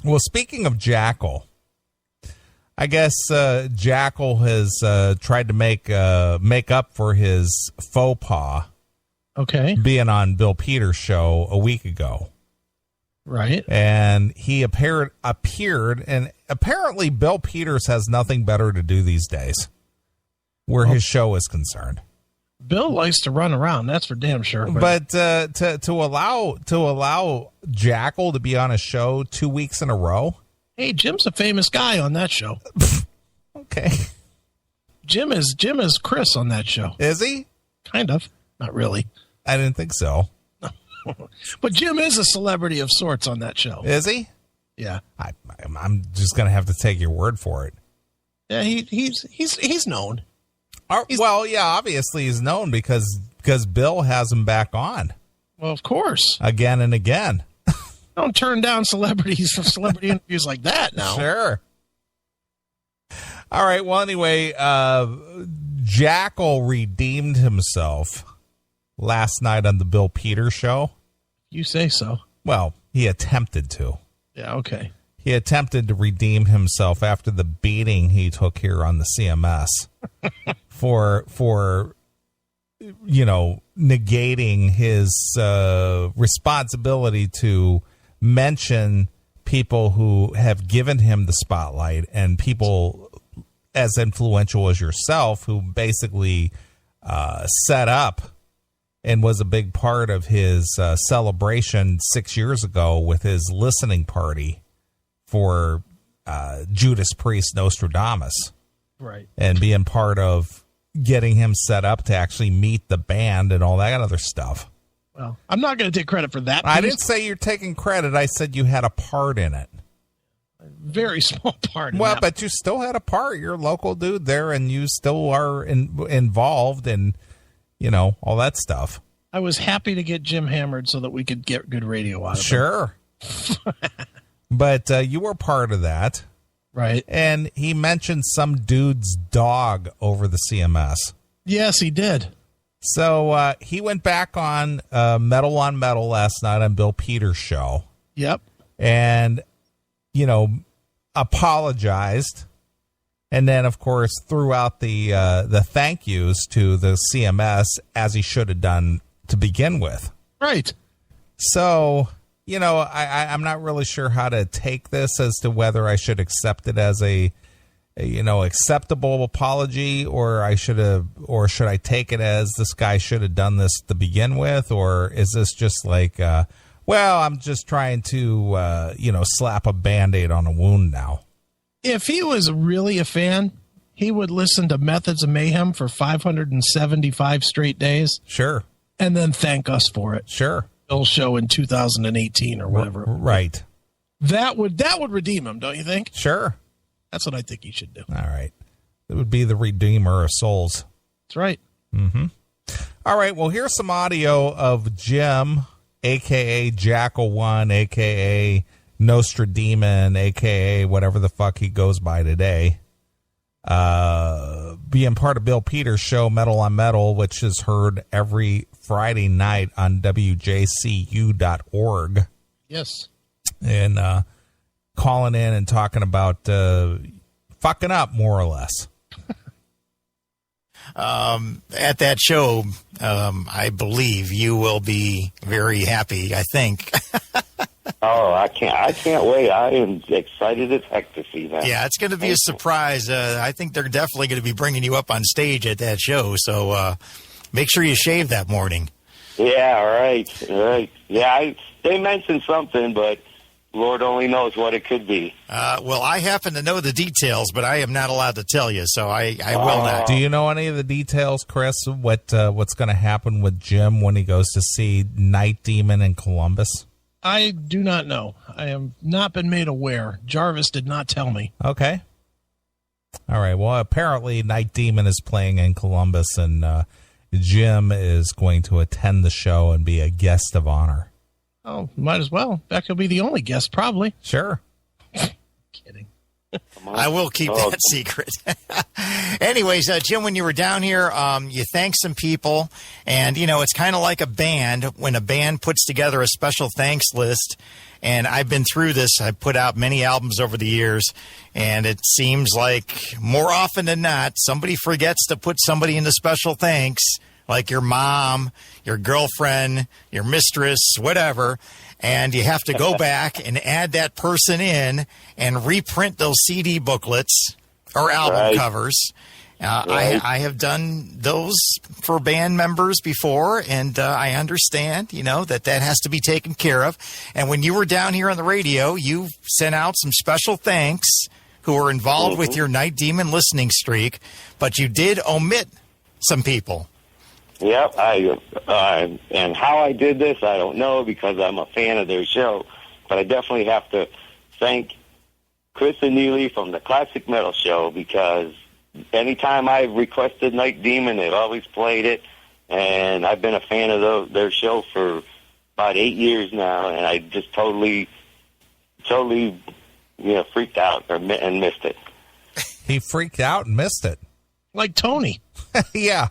Well, speaking of Jackal, I guess Jackal has tried to make up for his faux pas. Okay. Being on Bill Peters' show a week ago. Right. And he appeared, and apparently Bill Peters has nothing better to do these days where his show is concerned. Bill likes to run around, that's for damn sure. But to allow Jackal to be on a show 2 weeks in a row? Hey, Jim's a famous guy on that show. Okay. Jim is Chris on that show. Is he? Kind of. Not really. I didn't think so. But Jim is a celebrity of sorts on that show. Is he? Yeah. I'm just going to have to take your word for it. Yeah, he's known. Well, yeah, obviously he's known because Bill has him back on. Well, of course. Again and again. Don't turn down celebrity interviews like that now. Sure. All right. Well, anyway, Jackal redeemed himself last night on the Bill Peters show. You say so. Well, he attempted to. Yeah, okay. He attempted to redeem himself after the beating he took here on the CMS for negating his responsibility to mention people who have given him the spotlight and people as influential as yourself who basically set up and was a big part of his celebration 6 years ago with his listening party for Judas Priest Nostradamus. Right. And being part of getting him set up to actually meet the band and all that other stuff. Well, I'm not going to take credit for that piece. I didn't say you're taking credit. I said you had a part in it. A very small part. Well, but you still had a part. You're a local dude there, and you still are involved in, all that stuff. I was happy to get Jim hammered so that we could get good radio out of him. Sure. But you were part of that. Right. And he mentioned some dude's dog over the CMS. Yes, he did. So he went back on Metal on Metal last night on Bill Peters' show. Yep. And, apologized. And then, of course, threw out the thank yous to the CMS as he should have done to begin with. Right. So, I'm not really sure how to take this as to whether I should accept it as a acceptable apology, or should I take it as this guy should have done this to begin with, or is this just like, I'm just trying to, slap a Band-Aid on a wound now? If he was really a fan, he would listen to Methods of Mayhem for 575 straight days. Sure. And then thank us for it. Sure. Bill's show in 2018 or whatever. Right. That would redeem him, don't you think? Sure. That's what I think he should do. All right. It would be the Redeemer of Souls. That's right. Mm-hmm. All right. Well, here's some audio of Jim, a.k.a. Jackal1, a.k.a. Nostra-Demon, a.k.a. whatever the fuck he goes by today, being part of Bill Peters' show, Metal on Metal, which is heard every Friday night on WJCU.org. Yes. And calling in and talking about fucking up, more or less. At that show, I believe you will be very happy, I think. Oh, I can't wait. I am excited as heck to see that. Yeah, it's going to be a surprise. I think they're definitely going to be bringing you up on stage at that show, so make sure you shave that morning. Yeah, right. Yeah, they mentioned something, but Lord only knows what it could be. Well, I happen to know the details, but I am not allowed to tell you, so I will not. Do you know any of the details, Chris, what's going to happen with Jim when he goes to see Night Demon in Columbus? I do not know. I have not been made aware. Jarvis did not tell me. Okay. All right. Well, apparently Night Demon is playing in Columbus, and Jim is going to attend the show and be a guest of honor. Oh, might as well. In fact, he'll be the only guest, probably. Sure. Kidding. I will keep that secret. Anyways, Jim, when you were down here, you thanked some people, and, it's kind of like a band when a band puts together a special thanks list, And I've been through this. I've put out many albums over the years, and it seems like more often than not, somebody forgets to put somebody into special thanks, like your mom, your girlfriend, your mistress, whatever. And you have to go back and add that person in and reprint those CD booklets or album covers. I have done those for band members before, and I understand, that has to be taken care of. And when you were down here on the radio, you sent out some special thanks who were involved with your Night Demon listening streak, but you did omit some people. Yep, and how I did this, I don't know, because I'm a fan of their show. But I definitely have to thank Chris and Neely from the Classic Metal Show, because anytime I've requested Night Demon, they've always played it, and I've been a fan of their show for about 8 years now, and I just totally, freaked out and missed it. He freaked out and missed it. Like Tony. Yeah.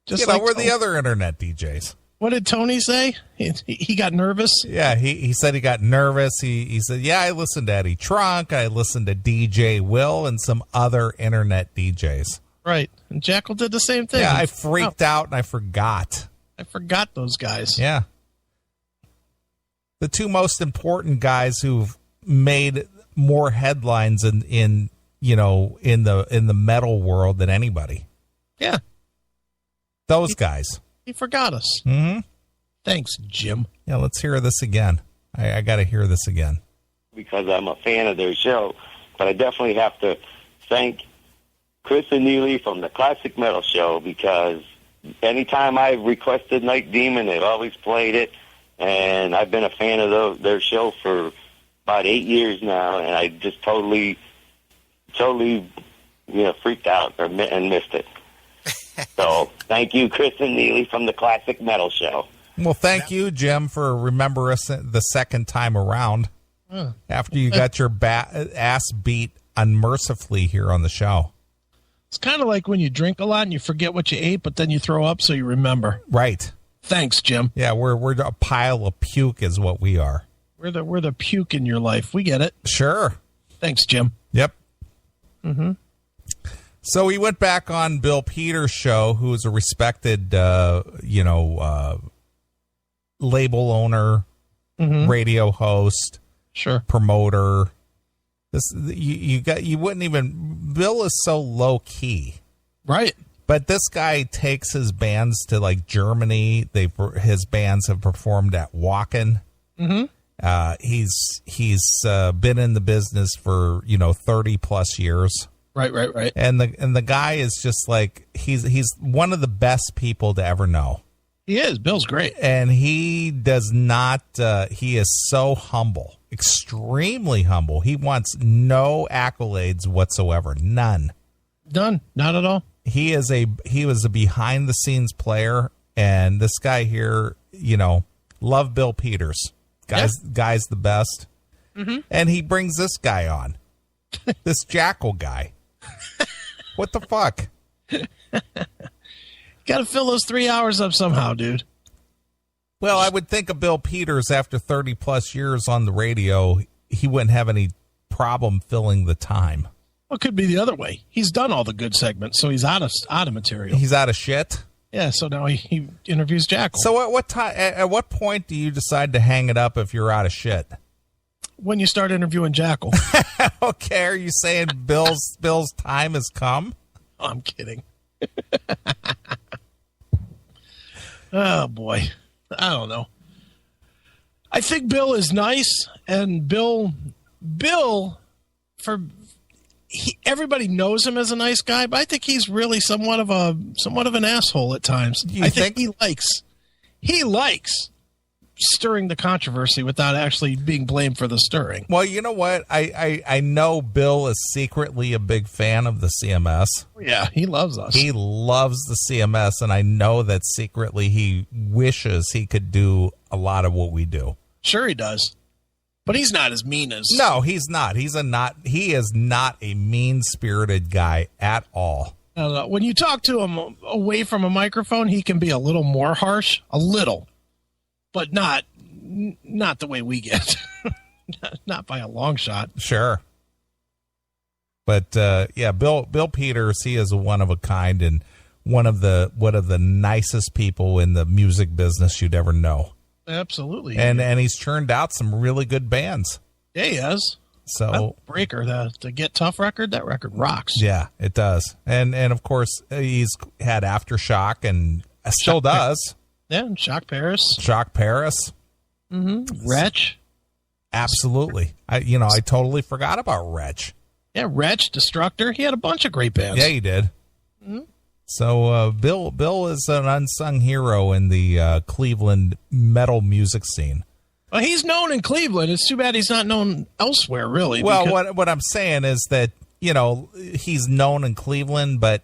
Just like we're the other internet DJs. What did Tony say? He got nervous? Yeah, he said he got nervous. He said, yeah, I listened to Eddie Trunk, I listened to DJ Will, and some other internet DJs. Right. And Jackal did the same thing. Yeah, I freaked out and I forgot. I forgot those guys. Yeah. The two most important guys who've made more headlines in the metal world than anybody. Yeah. Those guys. He forgot us. Mm-hmm. Thanks, Jim. Yeah, let's hear this again. I got to hear this again. Because I'm a fan of their show. But I definitely have to thank Chris and Neely from the Classic Metal Show, because anytime I've requested Night Demon, they've always played it. And I've been a fan of their show for about 8 years now, and I just totally, freaked out and missed it. So, thank you, Chris and Neely from the Classic Metal Show. Well, thank you, Jim, for remembering us the second time around after you got your ass beat unmercifully here on the show. It's kind of like when you drink a lot and you forget what you ate, but then you throw up so you remember. Right. Thanks, Jim. Yeah, we're a pile of puke is what we are. We're the puke in your life. We get it. Sure. Thanks, Jim. Yep. Mm-hmm. So we went back on Bill Peters' show, who is a respected, label owner, radio host, sure, promoter. You wouldn't even. Bill is so low key, right? But this guy takes his bands to like Germany. His bands have performed at Wacken. Mm-hmm. He's been in the business for 30 plus years. Right. And the guy is just like he's one of the best people to ever know. He is. Bill's great. And he does not he is so humble, extremely humble. He wants no accolades whatsoever. None. Not at all. He was a behind the scenes player, and this guy here, love Bill Peters. Guy's the best. Mm-hmm. And he brings this guy on. This Jackal guy. What the fuck? Got to fill those 3 hours up somehow, dude. Well, I would think of Bill Peters after 30 plus years on the radio, he wouldn't have any problem filling the time. Well, it could be the other way. He's done all the good segments, so he's out of material. He's out of shit. Yeah, so now he interviews Jackal. So at what point do you decide to hang it up if you're out of shit? When you start interviewing Jackal. Okay, are you saying Bill's time has come? Oh, I'm kidding. Oh boy, I don't know. I think Bill is nice, and Bill, everybody knows him as a nice guy, but I think he's really somewhat of an asshole at times. I think he likes stirring the controversy without actually being blamed for the stirring. Well, you know what? I know Bill is secretly a big fan of the CMS. Yeah, he loves us. He loves the CMS, and I know that secretly he wishes he could do a lot of what we do. Sure he does. But he's not as mean as... No, he's not. He is not a mean-spirited guy at all. When you talk to him away from a microphone, he can be a little more harsh. A little. But not the way we get. Not by a long shot. Sure. But Bill Peters, he is a one of a kind and one of the nicest people in the music business you'd ever know. Absolutely. And he's churned out some really good bands. Yeah, he has. So Breaker, the Get Tough record, that record rocks. Yeah, it does. And of course he's had Aftershock and still does. Yeah, and Shock Paris. Shock Paris. Mm-hmm. Wretch. Absolutely. I totally forgot about Wretch. Yeah, Wretch, Destructor. He had a bunch of great bands. Yeah, he did. Mm-hmm. So Bill is an unsung hero in the Cleveland metal music scene. Well, he's known in Cleveland. It's too bad he's not known elsewhere, really. Well, what I'm saying is that, he's known in Cleveland, but,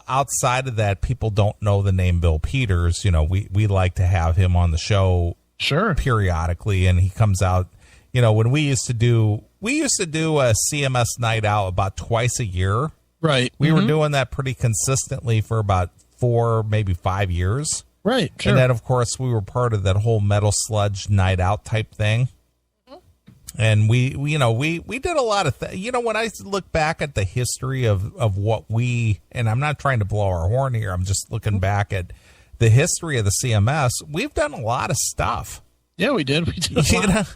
outside of that, people don't know the name Bill Peters. We like to have him on the show periodically, and he comes out, when we used to do a CMS night out about twice a year. Right. We were doing that pretty consistently for about 4, maybe 5 years. Right. Sure. And then, of course, we were part of that whole Metal Sludge night out type thing. And we did a lot of when I look back at the history of what and I'm not trying to blow our horn here, I'm just looking back at the history of the CMS, we've done a lot of stuff. Yeah, we did. We did a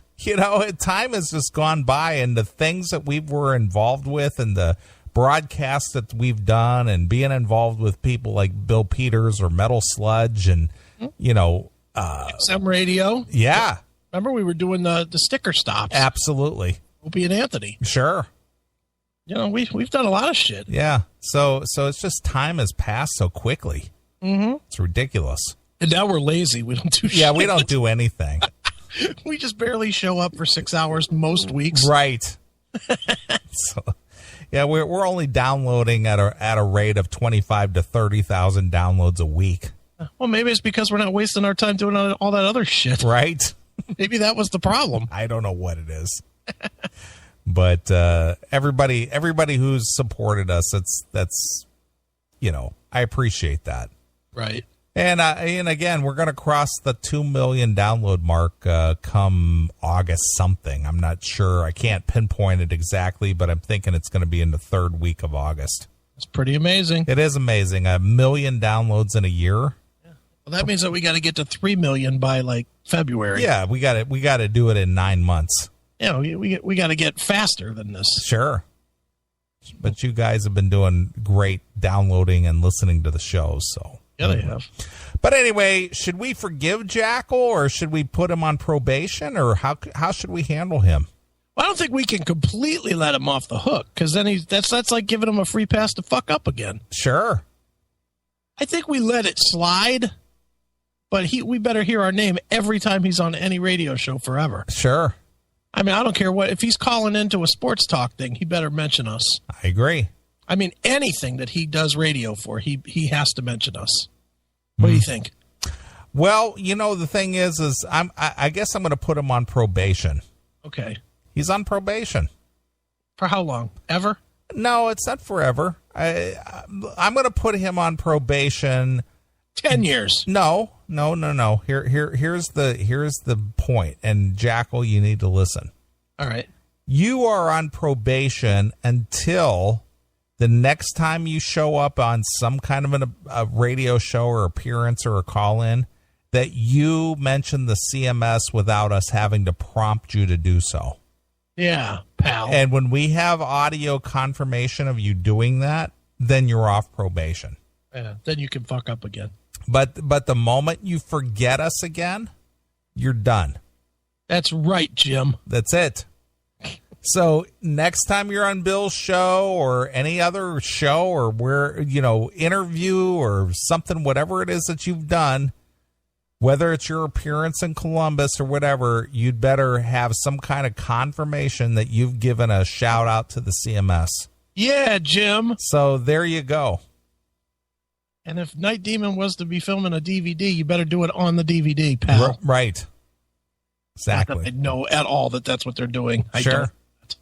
lot. Time has just gone by, and the things that we were involved with and the broadcasts that we've done and being involved with people like Bill Peters or Metal Sludge and, XM Radio. Yeah. Remember we were doing the sticker stops. Absolutely. Opie and Anthony. Sure. We've done a lot of shit. Yeah. So it's just time has passed so quickly. Mm-hmm. It's ridiculous. And now we're lazy. We don't do shit. Yeah, we don't do anything. We just barely show up for 6 hours most weeks. Right. So, yeah, we're only downloading at a rate of 25 to 30,000 downloads a week. Well, maybe it's because we're not wasting our time doing all that other shit. Right. Maybe that was the problem. I don't know what it is. But everybody who's supported us, that's I appreciate that. Right. And again, we're going to cross the 2 million download mark come August something. I'm not sure. I can't pinpoint it exactly, but I'm thinking it's going to be in the third week of August. It's pretty amazing. It is amazing. 1 million downloads in a year. Yeah. Well, that means that we got to get to 3 million by February. Yeah, we got to do it in 9 months. Yeah, we got to get faster than this. Sure. But you guys have been doing great downloading and listening to the shows, so. Yeah, they have. But anyway, should we forgive Jackal or should we put him on probation or how should we handle him? Well, I don't think we can completely let him off the hook because then that's like giving him a free pass to fuck up again. Sure. I think we let it slide, but we better hear our name every time he's on any radio show forever. Sure. I mean, I don't care if he's calling into a sports talk thing, he better mention us. I agree. I mean, anything that he does radio for, he has to mention us. What do you think? Well, the thing is I guess I'm going to put him on probation. Okay. He's on probation. For how long? Ever? No, it's not forever. I'm going to put him on probation. 10 years. No. Here's the point. And Jackal, you need to listen. All right. You are on probation until the next time you show up on some kind of a radio show or appearance or a call-in, that you mention the CMS without us having to prompt you to do so. Yeah, pal. And when we have audio confirmation of you doing that, then you're off probation. Yeah, then you can fuck up again. But the moment you forget us again, you're done. That's right, Jim. That's it. So next time you're on Bill's show or any other show or interview or something, whatever it is that you've done, whether it's your appearance in Columbus or whatever, you'd better have some kind of confirmation that you've given a shout out to the CMS. Yeah, Jim. So there you go. And if Night Demon was to be filming a DVD, you better do it on the DVD, pal. Right. Exactly. Not that I know at all that that's what they're doing. Sure. I don't.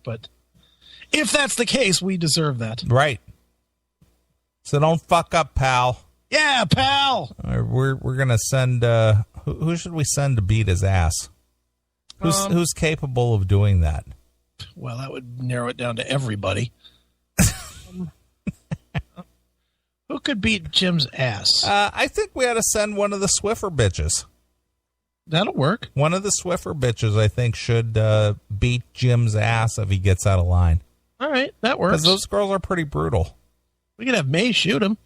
But if that's the case, we deserve that. Right. So don't fuck up, pal. Yeah, pal. We're going to send, who should we send to beat his ass? Who's capable of doing that? Well, that would narrow it down to everybody. Who could beat Jim's ass? I think we ought to send one of the Swiffer bitches. That'll work. One of the Swiffer bitches, I think, should beat Jim's ass if he gets out of line. All right, that works. Because those girls are pretty brutal. We could have May shoot him.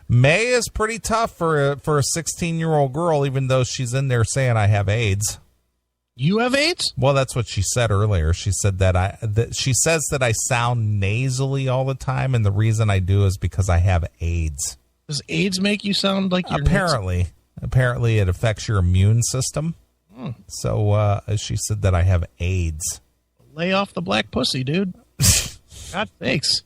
May is pretty tough for a 16-year-old girl, even though she's in there saying I have AIDS. You have AIDS? Well, that's what she said earlier. She said she says that I sound nasally all the time, and the reason I do is because I have AIDS. Does AIDS make you sound like you're apparently? Apparently, it affects your immune system. So she said that I have AIDS. Lay off the black pussy, dude. God sakes.